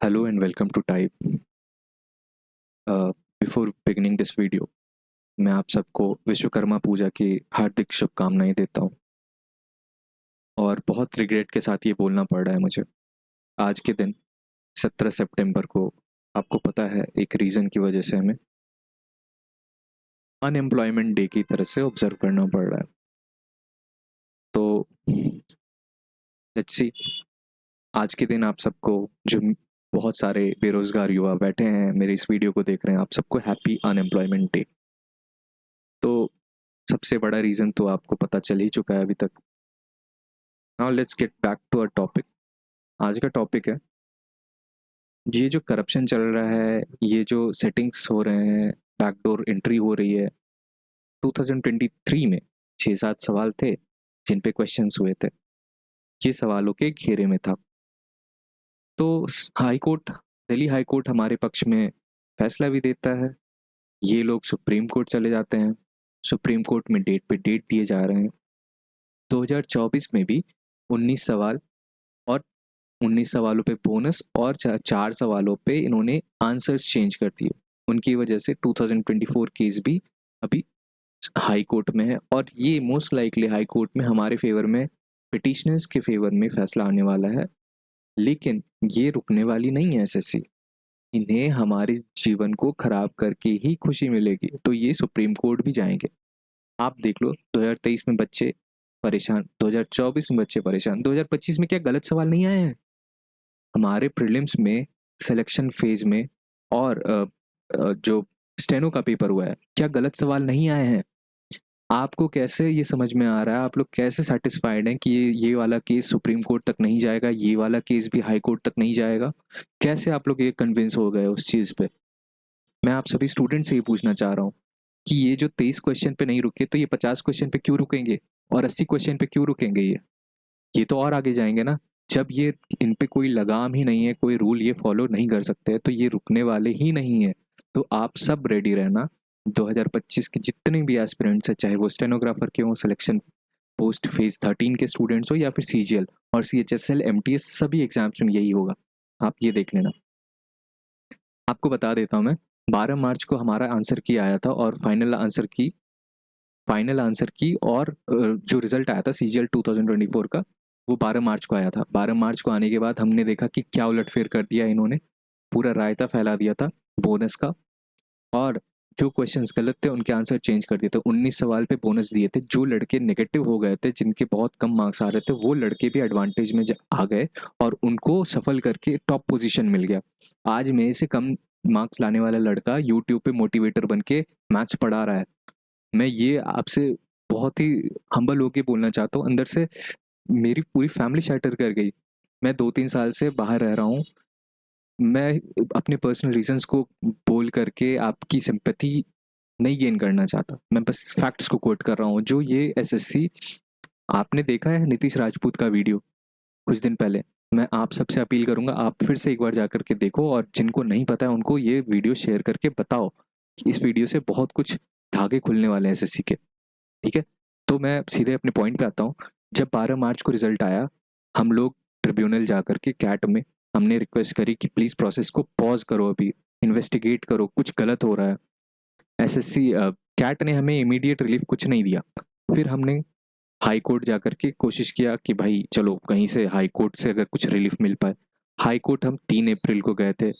Hello and welcome to Type. Before beginning this video, मैं आप सबको विश्वकर्मा पूजा की हार्दिक शुभकामनाएं देता हूं और बहुत रिग्रेट के साथ ये बोलना पड़ रहा है मुझे। आज के दिन 17 सितंबर को आपको पता है एक रीज़न की वजह से हमें अनएम्प्लॉयमेंट डे की तरह से ऑब्जर्व करना पड़ रहा है। तो लेट्स सी, आज के दिन आप सबको, जो बहुत सारे बेरोजगार युवा बैठे हैं मेरे इस वीडियो को देख रहे हैं, आप सबको हैप्पी अनएम्प्लॉयमेंट डे। तो सबसे बड़ा रीज़न तो आपको पता चल ही चुका है अभी तक। Now let's get back to a topic. आज का टॉपिक है ये जो करप्शन चल रहा है, ये जो सेटिंग्स हो रहे हैं, बैकडोर एंट्री हो रही है। 2023 में 6-7 सवाल थे जिन पे क्वेश्चंस हुए थे, ये सवालों के घेरे में था। तो high court, Delhi high court हमारे पक्ष में फैसला भी देता है, ये लोग सुप्रीम कोर्ट चले जाते हैं, सुप्रीम कोर्ट में डेट पे डेट दिए जा रहे हैं। 2024 में भी 19 सवाल और 19 सवालों पे बोनस और 4 सवालों पे इन्होंने आंसर्स चेंज कर दिए। उनकी वजह से 2024 केस भी अभी हाई कोर्ट में है और ये मोस्ट लाइकली हाई कोर्ट में हमारे फेवर में, पिटिशनर्स के फेवर में फैसला आने वाला है। लेकिन ये रुकने वाली नहीं है एसएससी, इन्हें हमारे जीवन को खराब करके ही खुशी मिलेगी, तो ये सुप्रीम कोर्ट भी जाएंगे। आप देख लो, 2023 में बच्चे परेशान, 2024 में बच्चे परेशान, 2025 में क्या गलत सवाल नहीं आए हैं हमारे प्रीलिम्स में, सिलेक्शन फेज में और जो स्टेनो का पेपर हुआ है, क्या गलत सवाल नहीं आए हैं? आपको कैसे ये समझ में आ रहा है, आप लोग कैसे सेटिस्फाइड हैं कि ये वाला केस सुप्रीम कोर्ट तक नहीं जाएगा, ये वाला केस भी हाई कोर्ट तक नहीं जाएगा? कैसे आप लोग ये कन्विंस हो गए उस चीज़ पे? मैं आप सभी स्टूडेंट से ये पूछना चाह रहा हूँ कि ये जो 23 क्वेश्चन पे नहीं रुके, तो ये 50 क्वेश्चन पे क्यों रुकेंगे और 80 क्वेश्चन पे क्यों रुकेंगे? ये तो और आगे जाएंगे ना। जब ये इन पे कोई लगाम ही नहीं है, कोई रूल ये फॉलो नहीं कर सकते, तो ये रुकने वाले ही नहीं है। तो आप सब रेडी रहना। 2025 के जितने भी एस्पिरेंट्स हैं, चाहे वो स्टेनोग्राफर के हों, सिलेक्शन पोस्ट फेज 13 के स्टूडेंट्स हो, या फिर सीजीएल और सीएचएसएल एमटीएस, सभी एग्जाम्स में यही होगा। आप ये देख लेना। आपको बता देता हूँ मैं, 12 मार्च को हमारा आंसर की आया था और फाइनल आंसर की और जो रिजल्ट आया था सीजीएल 2024 का, वो 12 मार्च को आया था। 12 मार्च को आने के बाद हमने देखा कि क्या उलटफेर कर दिया इन्होंने, पूरा रायता फैला दिया था बोनस का, और जो क्वेश्चंस गलत थे उनके आंसर चेंज कर दिए थे। 19 सवाल पे बोनस दिए थे। जो लड़के नेगेटिव हो गए थे, जिनके बहुत कम मार्क्स आ रहे थे, वो लड़के भी एडवांटेज में आ गए और उनको सफल करके टॉप पोजीशन मिल गया। आज मेरे से कम मार्क्स लाने वाला लड़का यूट्यूब पे मोटिवेटर बन के मैथ्स पढ़ा रहा है। मैं ये आपसे बहुत ही हम्बल होके बोलना चाहता हूँ, अंदर से मेरी पूरी फैमिली शैटर कर गई। मैं 2-3 साल से बाहर रह रहा हूँ। मैं अपने पर्सनल रीजंस को बोल करके आपकी सिंपैथी नहीं गेन करना चाहता, मैं बस फैक्ट्स को कोट कर रहा हूँ। जो ये एसएससी, आपने देखा है नीतीश राजपूत का वीडियो कुछ दिन पहले? मैं आप सबसे अपील करूंगा, आप फिर से एक बार जा करके देखो, और जिनको नहीं पता है उनको ये वीडियो शेयर करके बताओ कि इस वीडियो से बहुत कुछ धागे खुलने वाले हैं एसएससी के। ठीक है, तो मैं सीधे अपने पॉइंट पे आता हूँ। जब 12 मार्च को रिजल्ट आया, हम लोग ट्रिब्यूनल जा करके कैट में हमने रिक्वेस्ट करी कि प्लीज़ प्रोसेस को पॉज करो, अभी इन्वेस्टिगेट करो, कुछ गलत हो रहा है। एसएससी कैट ने हमें इमीडिएट रिलीफ कुछ नहीं दिया। फिर हमने हाई कोर्ट जा करके कोशिश किया कि भाई चलो कहीं से हाई कोर्ट से अगर कुछ रिलीफ मिल पाए। हाई कोर्ट हम 3 अप्रैल को गए थे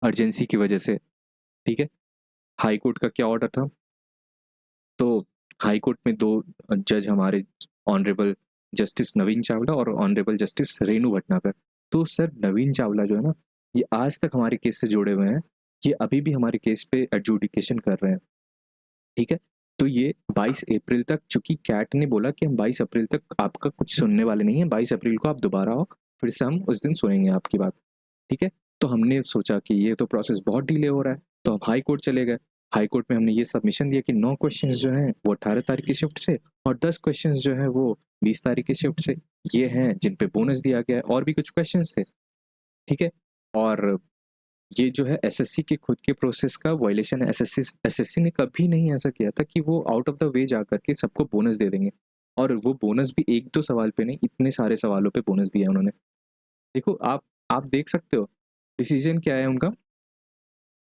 अर्जेंसी की वजह से। ठीक है, हाई कोर्ट का क्या ऑर्डर था? तो हाई कोर्ट में 2 जज हमारे, ऑनरेबल जस्टिस नवीन चावला और ऑनरेबल जस्टिस रेनू भटनागर। तो सर नवीन चावला जो है ना, ये आज तक हमारे केस से जुड़े हुए हैं, ये अभी भी हमारे केस पे एडजुडिकेशन कर रहे हैं। ठीक है, तो ये 22 अप्रैल तक, चूंकि कैट ने बोला कि हम 22 अप्रैल तक आपका कुछ सुनने वाले नहीं है, 22 अप्रैल को आप दोबारा आओ, फिर से हम उस दिन सुनेंगे आपकी बात। ठीक है, तो हमने सोचा कि ये तो प्रोसेस बहुत डिले हो रहा है, तो हम हाई कोर्ट चले गए। हाई कोर्ट में हमने ये सबमिशन दिया कि 9 क्वेश्चंस जो हैं वो 18 तारीख की शिफ्ट से, और 10 क्वेश्चंस जो हैं वो 20 तारीख की शिफ्ट से, ये हैं जिन पे बोनस दिया गया है, और भी कुछ क्वेश्चंस थे। ठीक है, और ये जो है एसएससी के खुद के प्रोसेस का वायलेशन है। एसएससी ने कभी नहीं ऐसा किया था कि वो आउट ऑफ द वे जा करके सबको बोनस दे देंगे, और वो बोनस भी 1-2 सवाल पे नहीं, इतने सारे सवालों पे बोनस दिया उन्होंने। देखो, आप देख सकते हो, डिसीजन क्या है उनका?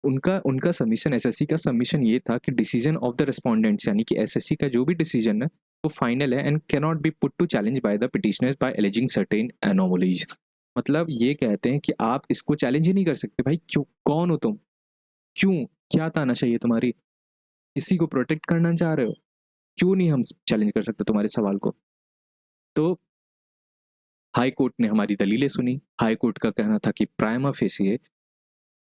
उनका उनका सबमिशन, एसएससी का सबमिशन ये था कि डिसीजन ऑफ द रिस्पोंडेंट्स, यानी कि एसएससी का जो भी डिसीजन है वो फाइनल है and can not be put to challenge by the petitioners by alleging certain anomalies. मतलब ये कहते हैं कि आप इसको चैलेंज ही नहीं कर सकते। भाई क्यों, कौन हो तुम, क्यों, क्या ताना चाहिए तुम्हारी, किसी को प्रोटेक्ट करना चाह रहे हो, क्यों नहीं हम चैलेंज कर सकते तुम्हारे सवाल को? तो हाई कोर्ट ने हमारी दलीलें सुनी। हाई कोर्ट का कहना था कि prima फेसिए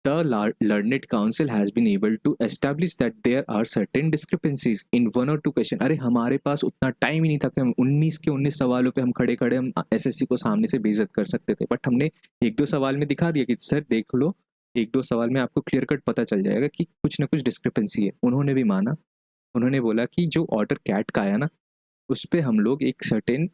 the learned council has been able to establish that there are certain discrepancies in one or two question। अरे हमारे पास उतना टाइम ही नहीं था कि हम 19 के 19 सवालों पे हम खड़े खड़े हम एसएससी को सामने से बेइज्जत कर सकते थे, बट हमने एक दो सवाल में दिखा दिया कि सर देख लो, एक दो सवाल में आपको क्लियर कट पता चल जाएगा कि कुछ ना कुछ डिस्क्रिपेंसी है। उन्होंने भी माना। उन्होंने बोला कि जो ऑर्डर कैट का आया ना, उस पर हम लोग एक सर्टेन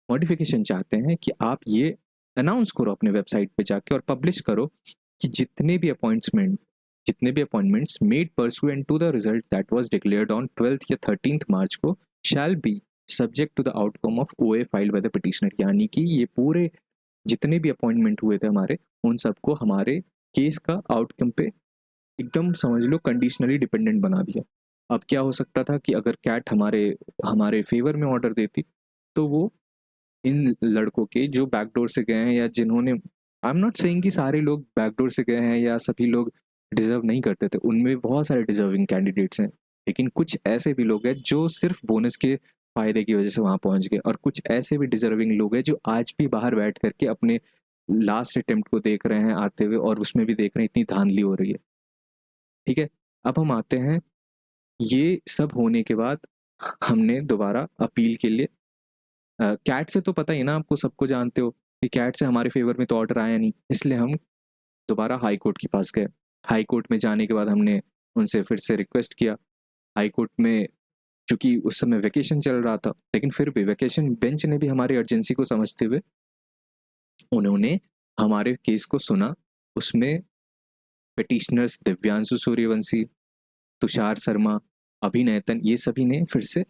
मॉडिफिकेशन चाहते हैं कि आप ये अनाउंस करो अपने वेबसाइट पे जाके और पब्लिश करो कि जितने भी appointments made pursuant to the result that was declared on 12th या 13th मार्च को shall be subject to the outcome of OA filed by the petitioner. यानी कि ये पूरे जितने भी अपॉइंटमेंट हुए थे हमारे, उन सबको हमारे केस का आउटकम पे एकदम समझ लो कंडीशनली डिपेंडेंट बना दिया। अब क्या हो सकता था कि अगर कैट हमारे हमारे फेवर में ऑर्डर देती तो वो इन लड़कों के जो बैकडोर से गए हैं या जिन्होंने, आई एम नॉट सेइंग कि सारे लोग बैकडोर से गए हैं या सभी लोग डिजर्व नहीं करते थे, उनमें बहुत सारे डिजर्विंग कैंडिडेट्स हैं, लेकिन कुछ ऐसे भी लोग हैं जो सिर्फ बोनस के फायदे की वजह से वहां पहुंच गए, और कुछ ऐसे भी डिजर्विंग लोग हैं जो आज भी बाहर बैठ करके अपने लास्ट अटेम्प्ट को देख रहे हैं आते हुए, और उसमें भी देख रहे हैं इतनी धांधली हो रही है। ठीक है, अब हम आते हैं, ये सब होने के बाद हमने दोबारा अपील के लिए कैट से, तो पता ही ना आपको, सबको जानते हो कि कैट से हमारे फेवर में तो ऑर्डर आया नहीं, इसलिए हम दोबारा हाई कोर्ट के पास गए। हाई कोर्ट में जाने के बाद हमने उनसे फिर से रिक्वेस्ट किया। हाई कोर्ट में चूंकि उस समय वेकेशन चल रहा था, लेकिन फिर भी वेकेशन बेंच ने भी हमारी अर्जेंसी को समझते हुए उन्होंने हमारे केस को सुना। उसमें पिटिशनर्स दिव्यांशु सूर्यवंशी, तुषार शर्मा, अभिनयतन, ये सभी ने फिर से,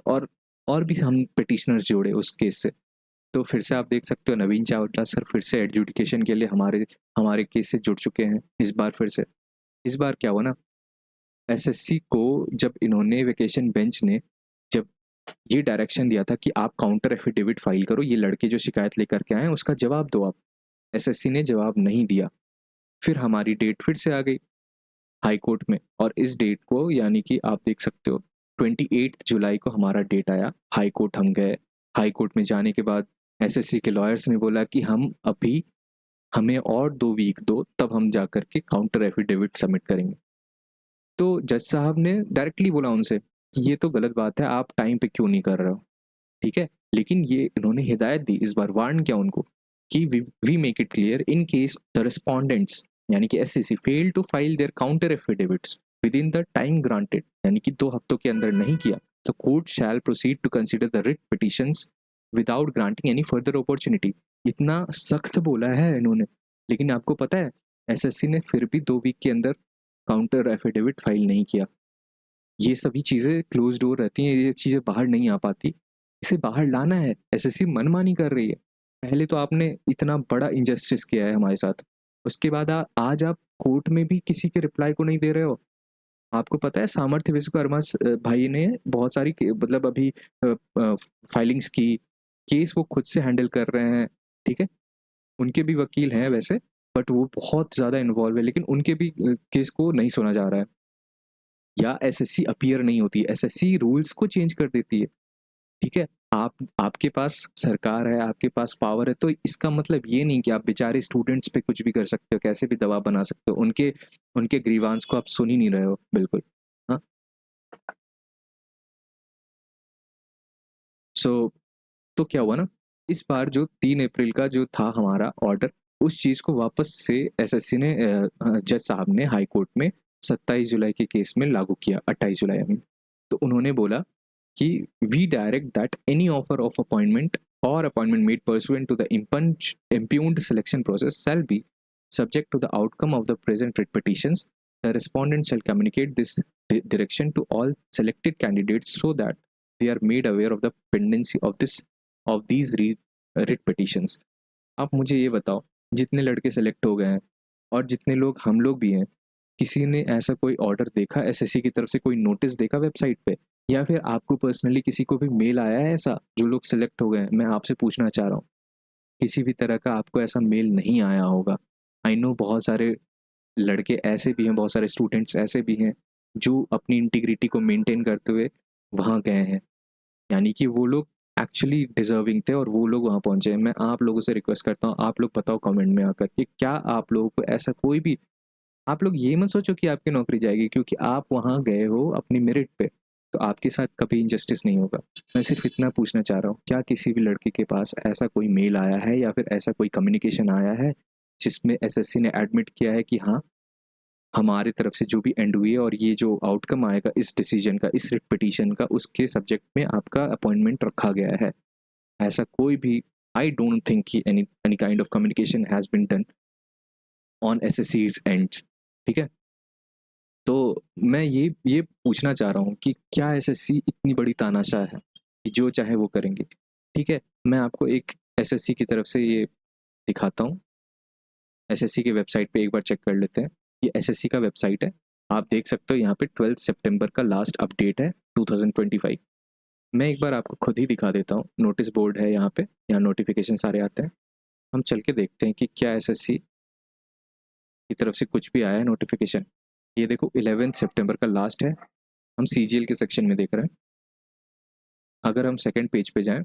और भी हम पिटिशनर्स जोड़े उस केस से। तो फिर से आप देख सकते हो नवीन चावला सर फिर से एडजुडिकेशन के लिए हमारे हमारे केस से जुड़ चुके हैं इस बार फिर से। इस बार क्या हुआ ना, एसएससी को जब इन्होंने वेकेशन बेंच ने जब ये डायरेक्शन दिया था कि आप काउंटर एफिडेविट फाइल करो, ये लड़के जो शिकायत लेकर के आए उसका जवाब दो आप, एसएससी ने जवाब नहीं दिया। फिर हमारी डेट फिर से आ गई हाई कोर्ट में, और इस डेट को यानी कि आप देख सकते हो 28 जुलाई को हमारा डेट आया। हाई कोर्ट हम गए। हाई कोर्ट में जाने के बाद एसएससी के लॉयर्स ने बोला कि हम अभी, हमें और 2 वीक दो, तब हम जा कर के काउंटर एफिडेविट सबमिट करेंगे। तो जज साहब ने डायरेक्टली बोला उनसे कि ये तो गलत बात है, आप टाइम पे क्यों नहीं कर रहे हो, ठीक है। लेकिन ये इन्होंने हिदायत दी, इस बार वार्न किया उनको कि we make it clear in case the respondents यानी कि SCC fail to file their counter affidavits within the time granted, यानी कि 2 हफ्तों के अंदर नहीं किया, तो court shall proceed to consider the writ petitions without granting any further opportunity. इतना सख्त बोला है इन्होंने, लेकिन आपको पता है एसएससी ने फिर भी 2 वीक के अंदर काउंटर एफिडेविट फाइल नहीं किया। ये सभी चीज़ें क्लोज डोर रहती हैं, ये चीज़ें बाहर नहीं आ पाती, इसे बाहर लाना है। एसएससी मनमानी कर रही है। पहले तो आपने इतना बड़ा इंजस्टिस किया है हमारे साथ, उसके बाद आज आप कोर्ट में भी किसी के रिप्लाई को नहीं दे रहे हो। आपको पता है सामर्थ्य विश्वकर्मा भाई ने बहुत सारी मतलब अभी फाइलिंग्स की, केस वो खुद से हैंडल कर रहे हैं, ठीक है। उनके भी वकील हैं वैसे, बट वो बहुत ज़्यादा इन्वॉल्व है, लेकिन उनके भी केस को नहीं सुना जा रहा है, या एसएससी अपीयर नहीं होती, एसएससी रूल्स को चेंज कर देती है, ठीक है। आपके पास सरकार है, आपके पास पावर है, तो इसका मतलब ये नहीं कि आप बेचारे स्टूडेंट्स पे कुछ भी कर सकते हो, कैसे भी दबाव बना सकते हो। उनके उनके ग्रीवांस को आप सुन ही नहीं रहे हो बिल्कुल। हाँ, सो तो क्या हुआ ना, इस बार जो 3 अप्रैल का जो था हमारा ऑर्डर, उस चीज़ को वापस से एसएससी ने जज साहब ने हाई कोर्ट में 27 जुलाई के केस में लागू किया, 28 जुलाई में। तो उन्होंने बोला कि we direct that any offer of appointment or appointment made pursuant to the impugned selection process shall be subject to the outcome of the present writ petitions. The respondent shall communicate this direction to all selected candidates so that they are made aware of the pendency of these writ petitions. आप मुझे ये बताओ, जितने लड़के select हो गए हैं और जितने लोग हम लोग भी हैं, किसी ने ऐसा कोई ऑर्डर देखा एसएससी की तरफ से, कोई नोटिस देखा वेबसाइट पे, या फिर आपको पर्सनली किसी को भी मेल आया है ऐसा जो लोग सिलेक्ट हो गए हैं? मैं आपसे पूछना चाह रहा हूँ, किसी भी तरह का आपको ऐसा मेल नहीं आया होगा। आई नो बहुत सारे लड़के ऐसे भी हैं, बहुत सारे स्टूडेंट्स ऐसे भी हैं जो अपनी इंटीग्रिटी को मेंटेन करते हुए वहाँ गए हैं, यानी कि वो लोग एक्चुअली डिजर्विंग थे और वो लोग वहाँ पहुँचे हैं। मैं आप लोगों से रिक्वेस्ट करता हूँ, आप लोग बताओ कमेंट में आकर कि क्या आप लोगों को ऐसा कोई भी, आप लोग ये मत सोचो कि आपकी नौकरी जाएगी क्योंकि आप वहाँ गए हो अपनी मेरिट पे, तो आपके साथ कभी इंजस्टिस नहीं होगा। मैं सिर्फ इतना पूछना चाह रहा हूँ, क्या किसी भी लड़के के पास ऐसा कोई मेल आया है या फिर ऐसा कोई कम्युनिकेशन आया है जिसमें एसएससी ने एडमिट किया है कि हाँ, हमारी तरफ से जो भी एंड हुई है और ये जो आउटकम आएगा इस डिसीजन का, इस रिट पिटीशन का, उसके सब्जेक्ट में आपका अपॉइंटमेंट रखा गया है? ऐसा कोई भी, आई डोंट थिंक कि any any kind of communication has been done on एसएससीज एंड। ठीक है, तो मैं ये पूछना चाह रहा हूँ कि क्या एसएससी इतनी बड़ी तानाशाह है कि जो चाहे वो करेंगे? ठीक है, मैं आपको एक एसएससी की तरफ से ये दिखाता हूँ। एसएससी की वेबसाइट पे एक बार चेक कर लेते हैं। ये एसएससी का वेबसाइट है, आप देख सकते हो यहाँ पे 12 सितंबर का लास्ट अपडेट है 2025। मैं एक बार आपको खुद ही दिखा देता हूँ, नोटिस बोर्ड है यहाँ पे, यहाँ नोटिफिकेशन सारे आते हैं। हम चल के देखते हैं कि क्या एसएससी की तरफ से कुछ भी आया है नोटिफिकेशन। ये देखो 11 सितंबर का लास्ट है, हम सीजीएल के सेक्शन में देख रहे हैं। अगर हम सेकंड पेज पे जाएं,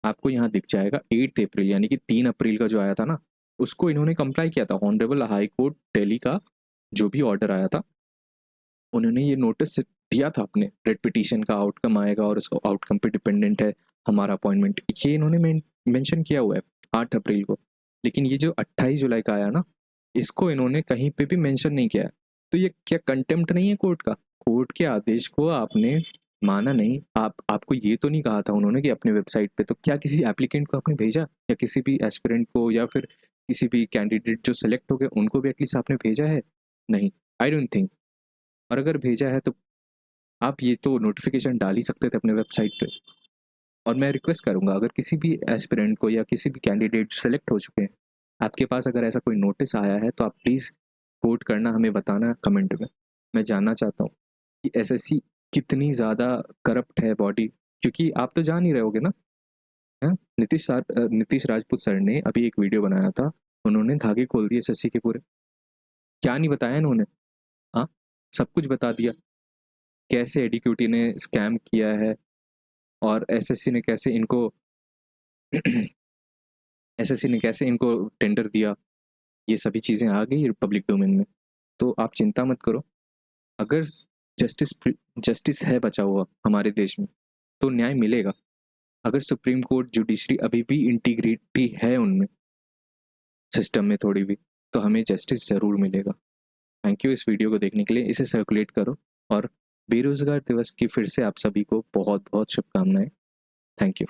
आपको यहाँ दिख जाएगा 8 अप्रैल, यानी कि 3 अप्रैल का जो आया था ना, उसको इन्होंने कंप्लाई किया था। ऑनरेबल हाई कोर्ट दिल्ली का जो भी ऑर्डर आया था, उन्होंने ये नोटिस दिया था अपने रेड पिटीशन का आउटकम आएगा और उस आउटकम पे डिपेंडेंट है हमारा अपॉइंटमेंट, ये इन्होंने मेंशन किया हुआ है 8 अप्रैल को। लेकिन ये जो 28 जुलाई का आया ना, इसको इन्होंने कहीं पे भी मेंशन नहीं किया है। तो ये क्या कंटेम्प्ट नहीं है कोर्ट का? कोर्ट के आदेश को आपने माना नहीं, आपको ये तो नहीं कहा था उन्होंने कि अपने वेबसाइट पे, तो क्या किसी एप्लीकेंट को आपने भेजा, या किसी भी एस्पिरेंट को, या फिर किसी भी कैंडिडेट जो सिलेक्ट हो गए उनको भी एटलीस्ट आपने भेजा है? नहीं, आई डोंट थिंक। और अगर भेजा है तो आप ये तो नोटिफिकेशन डाल ही सकते थे अपने वेबसाइट पे। और मैं रिक्वेस्ट करूंगा, अगर किसी भी एस्पिरेंट को या किसी भी कैंडिडेट सेलेक्ट हो चुके हैं, आपके पास अगर ऐसा कोई नोटिस आया है तो आप प्लीज़ कोट करना, हमें बताना कमेंट में। मैं जानना चाहता हूँ कि एसएससी कितनी ज़्यादा करप्ट है बॉडी, क्योंकि आप तो जान ही रहे होगे ना। है, नीतीश राजपूत सर ने अभी एक वीडियो बनाया था, उन्होंने धागे खोल दिए एसएससी के पूरे। क्या नहीं बताया इन्होंने? हाँ, सब कुछ बता दिया, कैसे एडीक्यूटी ने स्कैम किया है और एसएससी ने कैसे इनको एसएससी ने कैसे इनको टेंडर दिया। ये सभी चीज़ें आ गई पब्लिक डोमेन में। तो आप चिंता मत करो, अगर जस्टिस जस्टिस है बचा हुआ हमारे देश में तो न्याय मिलेगा। अगर सुप्रीम कोर्ट जुडिशरी अभी भी इंटीग्रिटी है उनमें, सिस्टम में थोड़ी भी, तो हमें जस्टिस ज़रूर मिलेगा। थैंक यू इस वीडियो को देखने के लिए, इसे सर्कुलेट करो, और बेरोज़गार दिवस की फिर से आप सभी को बहुत बहुत शुभकामनाएं। Thank you.